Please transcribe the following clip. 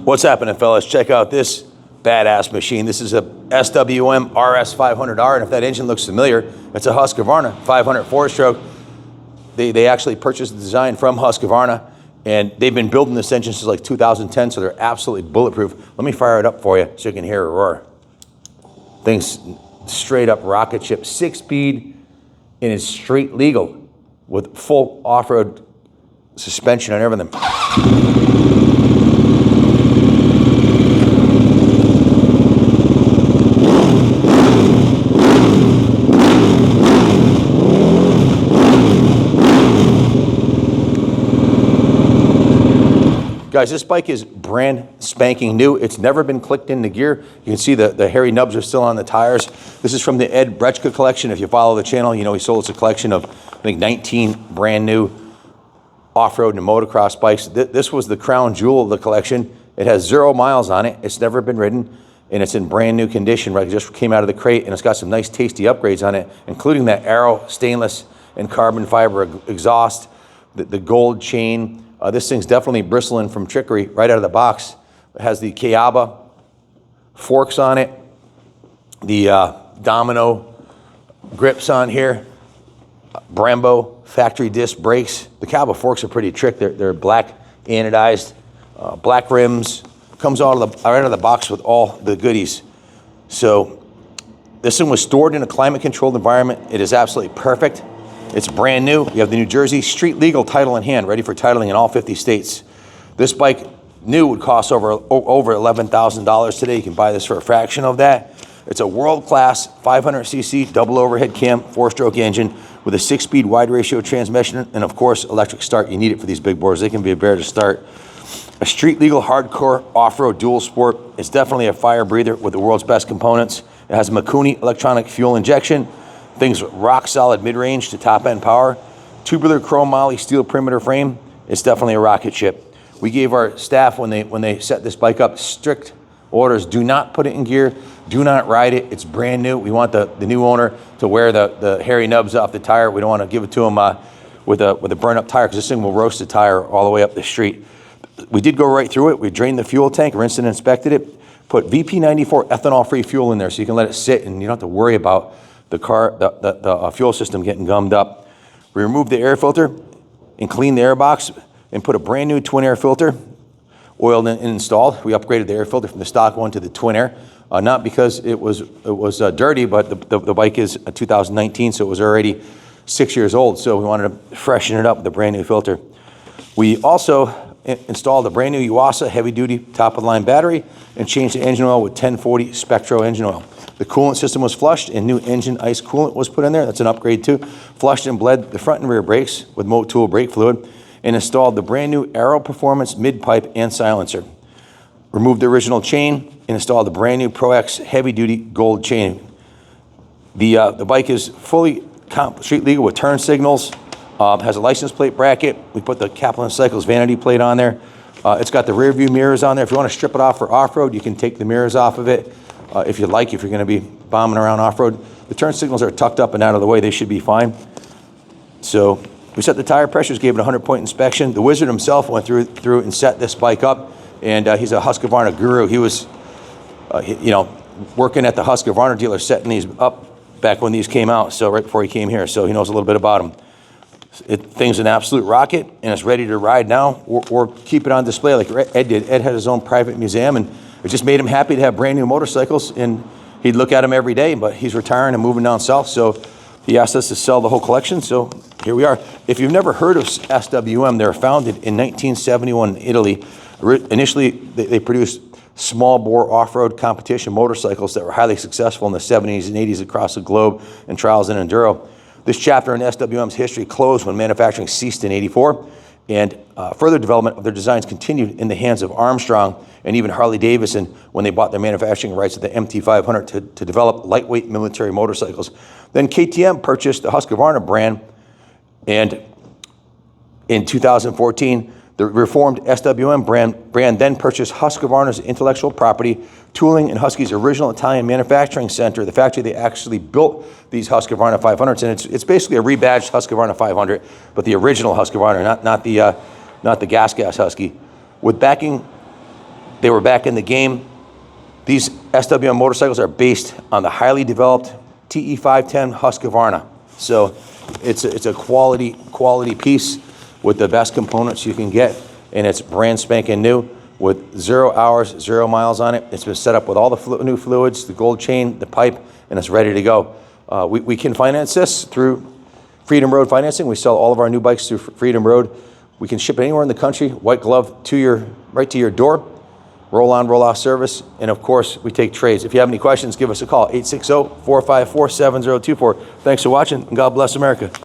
What's happening, fellas? Check out this badass machine. This is a SWM RS500R, and if that engine looks familiar, it's a Husqvarna 500 four-stroke. They actually purchased the design from Husqvarna, and they've been building this engine since like 2010, so they're absolutely bulletproof. Let me fire it up for you so you can hear it roar. Thing's straight up rocket ship, 6-speed, and it's straight legal with full off-road suspension and everything. Guys, this bike is brand spanking new. It's never been clicked into gear. You can see the hairy nubs are still on the tires. This is from the Ed Brechka collection. If you follow the channel, you know he sold us a collection of, I think, 19 brand new off-road and motocross bikes. This was the crown jewel of the collection. It has 0 miles on it. It's never been ridden, and it's in brand new condition, right? It just came out of the crate, and it's got some nice tasty upgrades on it, including that Arrow stainless and carbon fiber exhaust, the gold chain. This thing's definitely bristling from trickery right out of the box. It has the Kayaba forks on it, the Domino grips on here, Brembo factory disc brakes. The Kayaba forks are pretty trick. They're black anodized, black rims. Comes right out of the box with all the goodies. So this thing was stored in a climate controlled environment. It is absolutely perfect. It's brand new. You have the New Jersey street legal title in hand, ready for titling in all 50 states. This bike new would cost over $11,000 today. You can buy this for a fraction of that. It's a world-class 500cc double overhead cam 4-stroke engine with a 6-speed wide ratio transmission and, of course, electric start. You need it for these big bores. They can be a bear to start. A street legal hardcore off-road dual sport. It's definitely a fire breather with the world's best components. It has a Mikuni electronic fuel injection. Things rock solid mid-range to top-end power. Tubular chrome moly steel perimeter frame. It's definitely a rocket ship. We gave our staff, when they set this bike up, strict orders. Do not put it in gear. Do not ride it. It's brand new. We want the new owner to wear the hairy nubs off the tire. We don't want to give it to him with a burn-up tire, because this thing will roast the tire all the way up the street. We did go right through it. We drained the fuel tank, rinsed and inspected it, put VP94 ethanol-free fuel in there so you can let it sit and you don't have to worry about the fuel system getting gummed up. We removed the air filter and cleaned the air box and put a brand new twin air filter, oiled and installed. We upgraded the air filter from the stock one to the twin air, not because it was dirty, but the bike is a 2019, so it was already 6 years old. So we wanted to freshen it up with a brand new filter. We also installed a brand new Yuasa heavy duty top of the line battery and changed the engine oil with 1040 Spectro engine oil. The coolant system was flushed and new engine ice coolant was put in there. That's an upgrade too. Flushed and bled the front and rear brakes with Motul brake fluid and installed the brand new Aero Performance mid pipe and silencer. Removed the original chain and installed the brand new Pro X heavy duty gold chain. The bike is fully street legal with turn signals, has a license plate bracket. We put the Kaplan Cycles vanity plate on there. It's got the rear view mirrors on there. If you want to strip it off for off-road, you can take the mirrors off of it. If you'd like, if you're going to be bombing around off-road. The turn signals are tucked up and out of the way. They should be fine. So we set the tire pressures, gave it a 100-point inspection. The wizard himself went through and set this bike up, and he's a Husqvarna guru. He was, working at the Husqvarna dealer, setting these up back when these came out, so right before he came here. So he knows a little bit about them. Thing's an absolute rocket, and it's ready to ride now, or keep it on display like Ed did. Ed had his own private museum, and it just made him happy to have brand new motorcycles, and he'd look at them every day, but he's retiring and moving down south, so he asked us to sell the whole collection, so here we are. If you've never heard of SWM, they were founded in 1971 in Italy. Initially, they produced small bore off-road competition motorcycles that were highly successful in the 70s and 80s across the globe in trials and enduro. This chapter in SWM's history closed when manufacturing ceased in '84, and further development of their designs continued in the hands of Armstrong and even Harley-Davidson when they bought their manufacturing rights at the MT500 to develop lightweight military motorcycles. Then KTM purchased the Husqvarna brand, and in 2014, the reformed SWM brand then purchased Husqvarna's intellectual property, tooling, and Husky's original Italian manufacturing center, the factory they actually built these Husqvarna 500s. And it's basically a rebadged Husqvarna 500, but the original Husqvarna, not the gas Husky. With backing They were back in the game. These SWM motorcycles are based on the highly developed TE510 Husqvarna. So it's a quality piece with the best components you can get, and it's brand spanking new with 0 hours, 0 miles on it. It's been set up with all the new fluids, the gold chain, the pipe, and it's ready to go. We can finance this through Freedom Road Financing. We sell all of our new bikes through Freedom Road. We can ship it anywhere in the country, white glove right to your door, roll on, roll off service, and of course, we take trades. If you have any questions, give us a call, 860-454-7024. Thanks for watching, and God bless America.